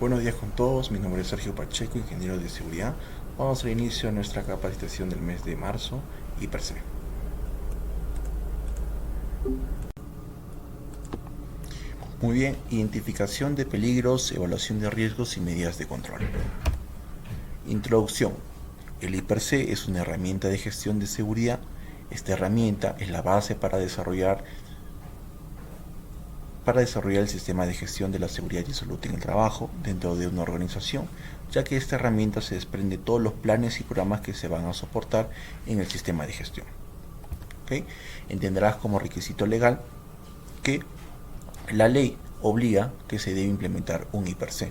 Buenos días con todos, mi nombre es Sergio Pacheco, ingeniero de seguridad. Vamos al inicio de nuestra capacitación del mes de marzo, IPRC. Muy bien, identificación de peligros, evaluación de riesgos y medidas de control. Introducción. El IPRC es una herramienta de gestión de seguridad. Esta herramienta es la base para desarrollar el sistema de gestión de la seguridad y salud en el trabajo dentro de una organización, ya que esta herramienta se desprende de todos los planes y programas que se van a soportar en el sistema de gestión. ¿Okay? Entenderás como requisito legal que la ley obliga que se debe implementar un IPRC.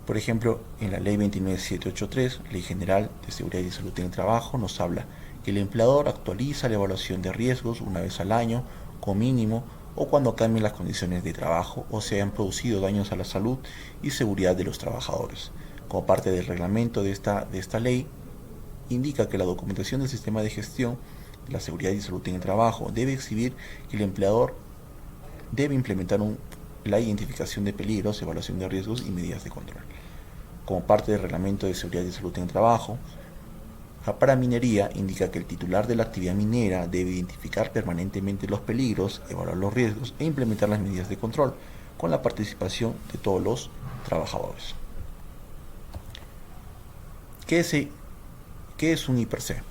Por ejemplo, en la ley 29783, Ley General de Seguridad y Salud en el Trabajo, nos habla que el empleador actualiza la evaluación de riesgos una vez al año, con mínimo, o cuando cambien las condiciones de trabajo o se hayan producido daños a la salud y seguridad de los trabajadores. Como parte del reglamento de esta ley, indica que la documentación del sistema de gestión de la seguridad y salud en el trabajo debe exhibir que el empleador debe implementar la identificación de peligros, evaluación de riesgos y medidas de control. Como parte del reglamento de seguridad y salud en el trabajo, para minería indica que el titular de la actividad minera debe identificar permanentemente los peligros, evaluar los riesgos e implementar las medidas de control con la participación de todos los trabajadores. ¿Qué es un IPRC?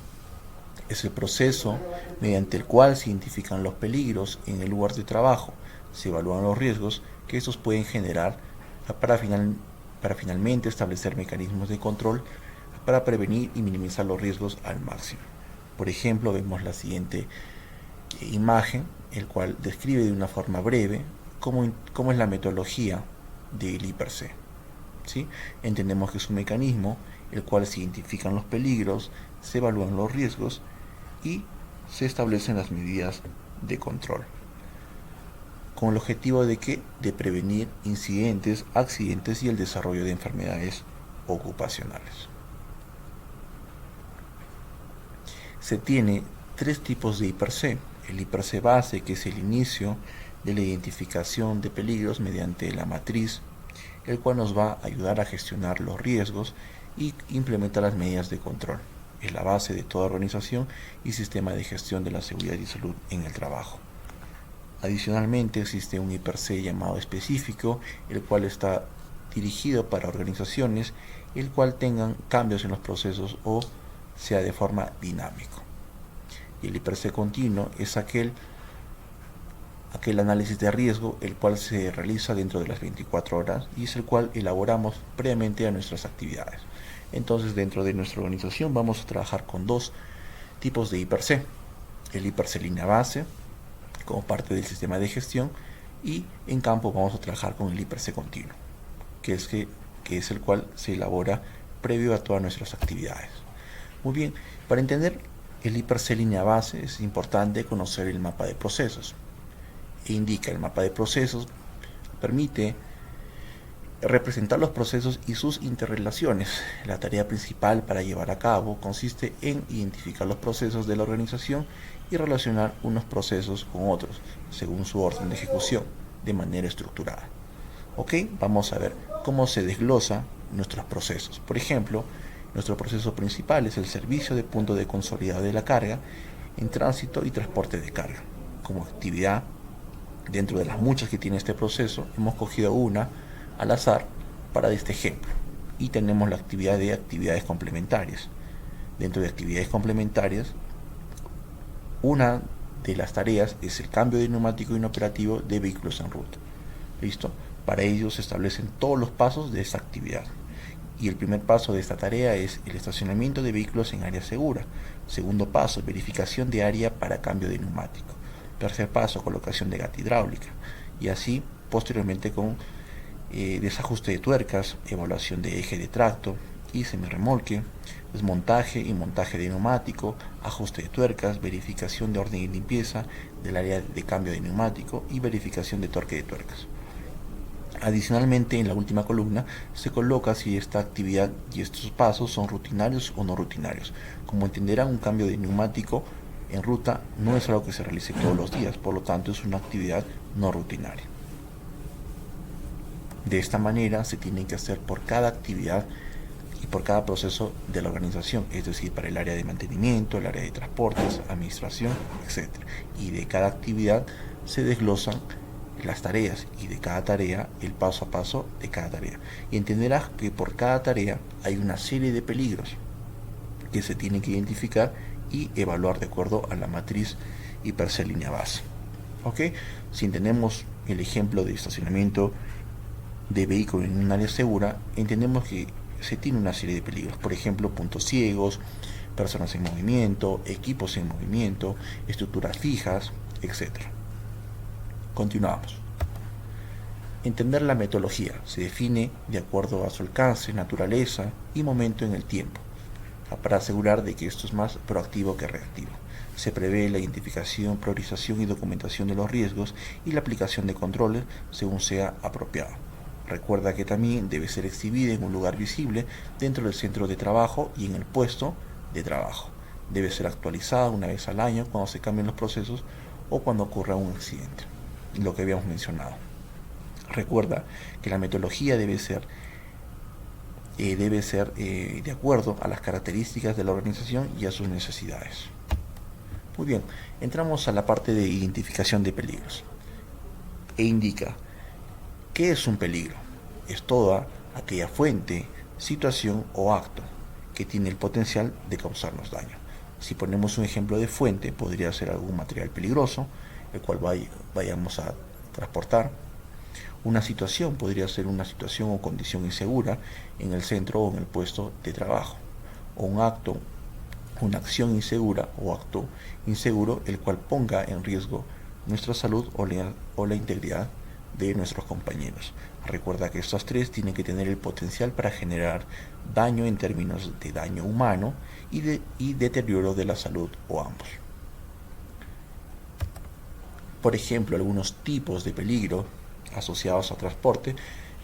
Es el proceso mediante el cual se identifican los peligros en el lugar de trabajo, se evalúan los riesgos que estos pueden generar para finalmente establecer mecanismos de control para prevenir y minimizar los riesgos al máximo. Por ejemplo, vemos la siguiente imagen, el cual describe de una forma breve cómo es la metodología del IPRC. ¿Sí? Entendemos que es un mecanismo el cual se identifican los peligros, se evalúan los riesgos y se establecen las medidas de control, con el objetivo de prevenir incidentes, accidentes y el desarrollo de enfermedades ocupacionales. Se tiene tres tipos de IPRC. El IPRC base, que es el inicio de la identificación de peligros mediante la matriz, el cual nos va a ayudar a gestionar los riesgos y implementar las medidas de control. Es la base de toda organización y sistema de gestión de la seguridad y salud en el trabajo. Adicionalmente existe un IPRC llamado específico, el cual está dirigido para organizaciones, el cual tengan cambios en los procesos o sea de forma dinámico. Y el IPRC continuo es aquel análisis de riesgo, el cual se realiza dentro de las 24 horas y es el cual elaboramos previamente a nuestras actividades. Entonces, dentro de nuestra organización vamos a trabajar con dos tipos de IPRC. El IPRC línea base, como parte del sistema de gestión, y en campo vamos a trabajar con el IPRC continuo, que es el cual se elabora previo a todas nuestras actividades. Muy bien, para entender el IPRC línea base es importante conocer el mapa de procesos. El mapa de procesos permite representar los procesos y sus interrelaciones. La tarea principal para llevar a cabo consiste en identificar los procesos de la organización y relacionar unos procesos con otros según su orden de ejecución de manera estructurada. Ok, vamos a ver cómo se desglosa nuestros procesos. Por ejemplo, nuestro proceso principal es el servicio de punto de consolidado de la carga en tránsito y transporte de carga. Como actividad, dentro de las muchas que tiene este proceso, hemos cogido una al azar para este ejemplo y tenemos la actividad de actividades complementarias. Dentro de actividades complementarias, una de las tareas es el cambio de neumático inoperativo de vehículos en ruta. ¿Listo? Para ello se establecen todos los pasos de esta actividad. Y el primer paso de esta tarea es el estacionamiento de vehículos en área segura. Segundo paso, verificación de área para cambio de neumático. Tercer paso, colocación de gata hidráulica. Y así, posteriormente, con desajuste de tuercas, evaluación de eje de tracto y semirremolque, desmontaje y montaje de neumático, ajuste de tuercas, verificación de orden y limpieza del área de cambio de neumático y verificación de torque de tuercas. Adicionalmente, en la última columna se coloca si esta actividad y estos pasos son rutinarios o no rutinarios. Como entenderán, un cambio de neumático en ruta no es algo que se realice todos los días, por lo tanto es una actividad no rutinaria. De esta manera se tiene que hacer por cada actividad y por cada proceso de la organización, es decir, para el área de mantenimiento, el área de transportes, administración, etc. Y de cada actividad se desglosan las tareas y de cada tarea el paso a paso de cada tarea. Y entenderás que por cada tarea hay una serie de peligros que se tienen que identificar y evaluar de acuerdo a la matriz IPRC línea base. ¿Ok? Si tenemos el ejemplo de estacionamiento de vehículos en un área segura, entendemos que se tiene una serie de peligros, por ejemplo, puntos ciegos, personas en movimiento, equipos en movimiento, estructuras fijas, etc. Continuamos. Entender la metodología se define de acuerdo a su alcance, naturaleza y momento en el tiempo, para asegurar de que esto es más proactivo que reactivo. Se prevé la identificación, priorización y documentación de los riesgos y la aplicación de controles según sea apropiado. Recuerda que también debe ser exhibida en un lugar visible dentro del centro de trabajo y en el puesto de trabajo. Debe ser actualizada una vez al año cuando se cambien los procesos o cuando ocurra un accidente, lo que habíamos mencionado. Recuerda que la metodología debe ser de acuerdo a las características de la organización y a sus necesidades. Muy bien, entramos a la parte de identificación de peligros. E indica, ¿qué es un peligro? Es toda aquella fuente, situación o acto que tiene el potencial de causarnos daño. Si ponemos un ejemplo de fuente, podría ser algún material peligroso, el cual vayamos a transportar. Una situación podría ser una situación o condición insegura en el centro o en el puesto de trabajo. O un acto, una acción insegura o acto inseguro, el cual ponga en riesgo nuestra salud o la integridad de nuestros compañeros. Recuerda que estos tres tienen que tener el potencial para generar daño en términos de daño humano y deterioro de la salud o ambos. Por ejemplo, algunos tipos de peligro asociados a transporte,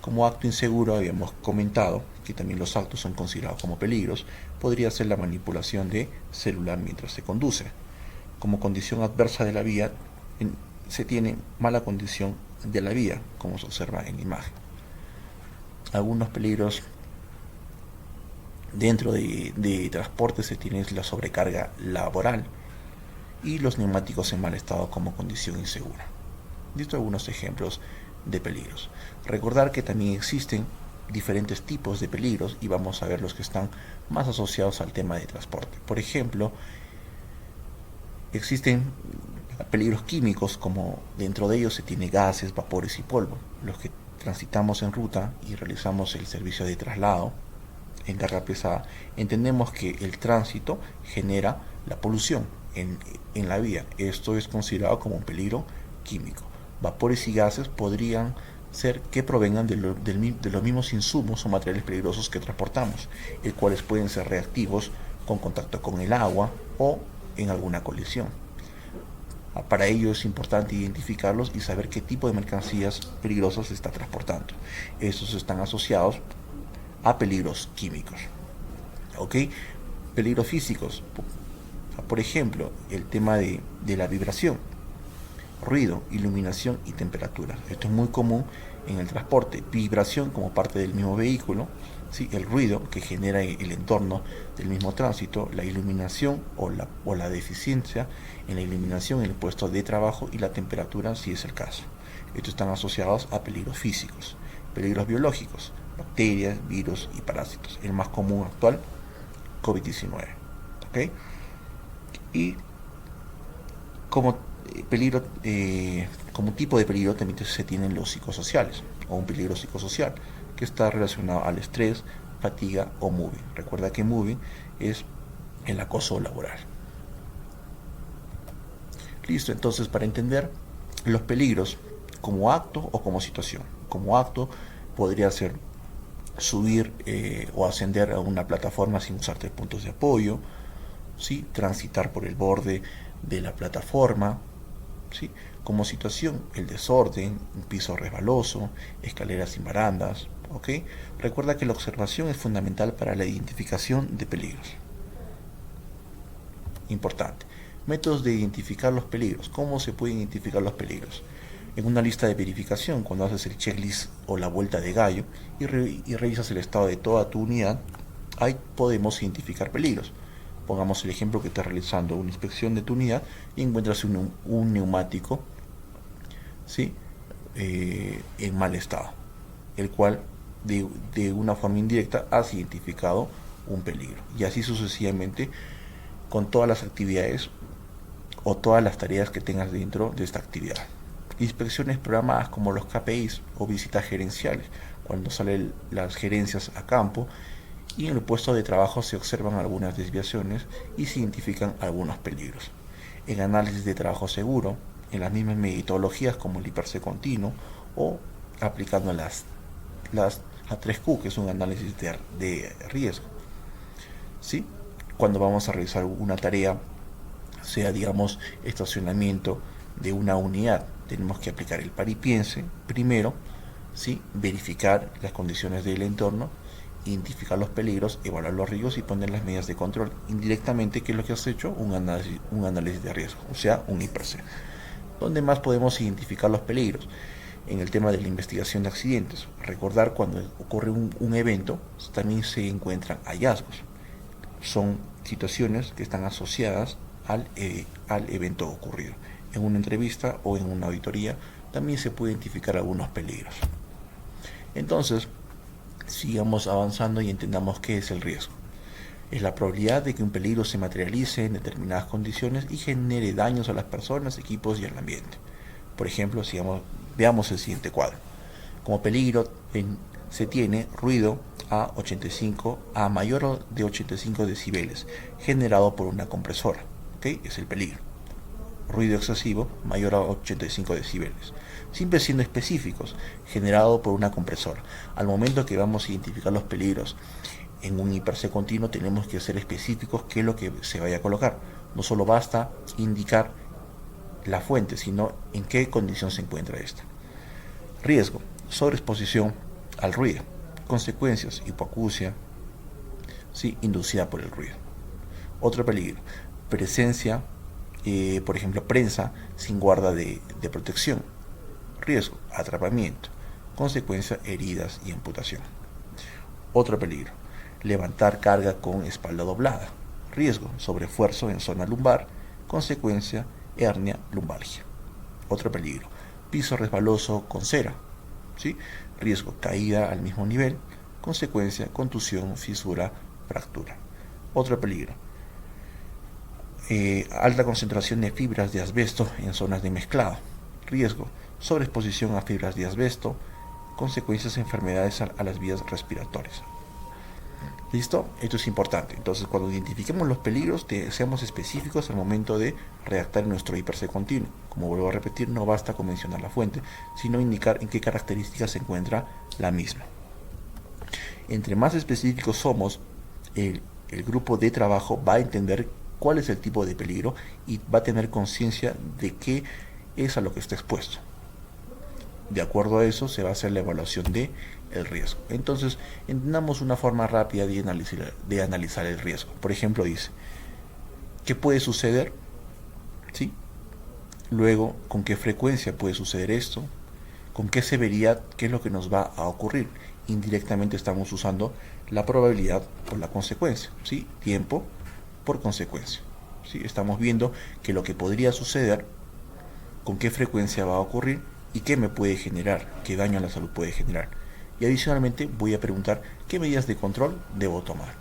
como acto inseguro habíamos comentado que también los actos son considerados como peligros, podría ser la manipulación de celular mientras se conduce. Como condición adversa de la vía, se tiene mala condición de la vía, como se observa en la imagen. Algunos peligros dentro de transporte se tiene la sobrecarga laboral y los neumáticos en mal estado como condición insegura. Listo, algunos ejemplos de peligros. Recordar que también existen diferentes tipos de peligros y vamos a ver los que están más asociados al tema de transporte. Por ejemplo, existen peligros químicos, como dentro de ellos se tiene gases, vapores y polvo. Los que transitamos en ruta y realizamos el servicio de traslado en carga pesada, entendemos que el tránsito genera la polución en la vía. Esto es considerado como un peligro químico. Vapores y gases podrían ser que provengan de los mismos insumos o materiales peligrosos que transportamos, los cuales pueden ser reactivos con contacto con el agua o en alguna colisión. Para ello es importante identificarlos y saber qué tipo de mercancías peligrosas se está transportando. Estos están asociados a peligros químicos. ¿Ok? Peligros físicos. Por ejemplo, el tema de la vibración, ruido, iluminación y temperatura. Esto es muy común en el transporte. Vibración como parte del mismo vehículo, ¿sí? El ruido que genera el entorno del mismo tránsito, la iluminación o la deficiencia en la iluminación en el puesto de trabajo y la temperatura si es el caso. Estos están asociados a peligros físicos. Peligros biológicos, bacterias, virus y parásitos. El más común actual, COVID-19. ¿Ok? Y como peligro, como tipo de peligro también se tienen los psicosociales o un peligro psicosocial que está relacionado al estrés, fatiga o moving. Recuerda que moving es el acoso laboral. Listo, entonces para entender los peligros como acto o como situación. Como acto podría ser subir o ascender a una plataforma sin usarte puntos de apoyo, ¿sí? Transitar por el borde de la plataforma, ¿sí? Como situación, el desorden, un piso resbaloso, escaleras sin barandas. ¿Ok? Recuerda que la observación es fundamental para la identificación de peligros. Importante. Métodos de identificar los peligros. ¿Cómo se pueden identificar los peligros? En una lista de verificación, cuando haces el checklist o la vuelta de gallo y revisas el estado de toda tu unidad, ahí podemos identificar peligros. Pongamos el ejemplo que estás realizando una inspección de tu unidad y encuentras un neumático, ¿sí? En mal estado, el cual de una forma indirecta has identificado un peligro. Y así sucesivamente con todas las actividades o todas las tareas que tengas dentro de esta actividad. Inspecciones programadas como los KPIs o visitas gerenciales, cuando salen las gerencias a campo y en el puesto de trabajo se observan algunas desviaciones y se identifican algunos peligros. En análisis de trabajo seguro, en las mismas metodologías como el IPRC continuo o aplicando las A3Q, que es un análisis de riesgo. ¿Sí? Cuando vamos a realizar una tarea, sea digamos estacionamiento de una unidad, tenemos que aplicar el paripiense primero, ¿sí? Verificar las condiciones del entorno, identificar los peligros, evaluar los riesgos y poner las medidas de control. Indirectamente, ¿qué es lo que has hecho? Un análisis de riesgo, o sea, un IPRC. ¿Dónde más podemos identificar los peligros? En el tema de la investigación de accidentes. Recordar cuando ocurre un evento, también se encuentran hallazgos. Son situaciones que están asociadas al evento ocurrido. En una entrevista o en una auditoría también se puede identificar algunos peligros. Entonces, sigamos avanzando y entendamos qué es el riesgo. Es la probabilidad de que un peligro se materialice en determinadas condiciones y genere daños a las personas, equipos y al ambiente. Por ejemplo, veamos el siguiente cuadro. Como peligro se tiene ruido a mayor de 85 decibeles generado por una compresora. ¿Okay? Es el peligro. Ruido excesivo mayor a 85 decibeles. Siempre siendo específicos, generado por una compresora. Al momento que vamos a identificar los peligros en un IPRC continuo, tenemos que ser específicos qué es lo que se vaya a colocar. No solo basta indicar la fuente, sino en qué condición se encuentra esta. Riesgo: sobreexposición al ruido. Consecuencias: hipoacusia, ¿sí? Inducida por el ruido. Otro peligro: presencia, por ejemplo, prensa sin guarda de protección. Riesgo: atrapamiento. Consecuencia: heridas y amputación. Otro peligro: levantar carga con espalda doblada. Riesgo: sobreesfuerzo en zona lumbar. Consecuencia: hernia, lumbalgia. Otro peligro: piso resbaloso con cera. ¿Sí? Riesgo: caída al mismo nivel. Consecuencia: contusión, fisura, fractura. Otro peligro: alta concentración de fibras de asbesto en zonas de mezclado. Riesgo: sobreexposición a fibras de asbesto. Consecuencias: enfermedades a las vías respiratorias. ¿Listo? Esto es importante. Entonces, cuando identifiquemos los peligros, seamos específicos al momento de redactar nuestro IPRC continuo. Como vuelvo a repetir, no basta con mencionar la fuente, sino indicar en qué características se encuentra la misma. Entre más específicos somos, el grupo de trabajo va a entender cuál es el tipo de peligro y va a tener conciencia de qué es a lo que está expuesto. De acuerdo a eso, se va a hacer la evaluación de el riesgo. Entonces, entendamos una forma rápida de analizar el riesgo. Por ejemplo, dice, ¿qué puede suceder? ¿Sí? Luego, ¿con qué frecuencia puede suceder esto? ¿Con qué severidad? ¿Qué es lo que nos va a ocurrir? Indirectamente estamos usando la probabilidad por la consecuencia, ¿sí? Tiempo por consecuencia, ¿sí? Estamos viendo que lo que podría suceder, con qué frecuencia va a ocurrir y qué me puede generar, qué daño a la salud puede generar. Y adicionalmente voy a preguntar qué medidas de control debo tomar.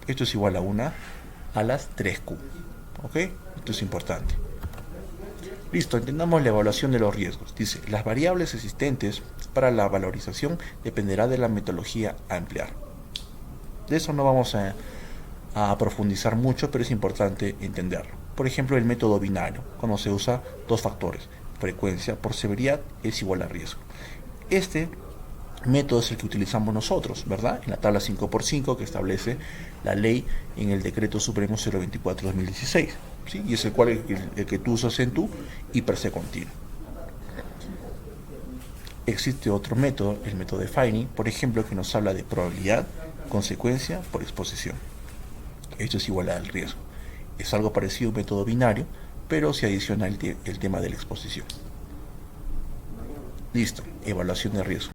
Esto es igual a las 3Q. ¿Ok? Esto es importante. Listo, entendamos la evaluación de los riesgos. Dice, las variables existentes para la valorización dependerá de la metodología a emplear. De eso no vamos a profundizar mucho, pero es importante entenderlo. Por ejemplo, el método binario, cuando se usa dos factores, frecuencia por severidad es igual a riesgo. Este método es el que utilizamos nosotros, ¿verdad? En la tabla 5x5 que establece la ley en el decreto supremo 024-2016, ¿sí? Y es el que tú usas en tu IPRC continuo. Existe otro método, el método de Finding, por ejemplo, que nos habla de probabilidad, consecuencia por exposición. Esto es igual al riesgo. Es algo parecido a un método binario, pero se adiciona el tema de la exposición. Listo, evaluación de riesgo.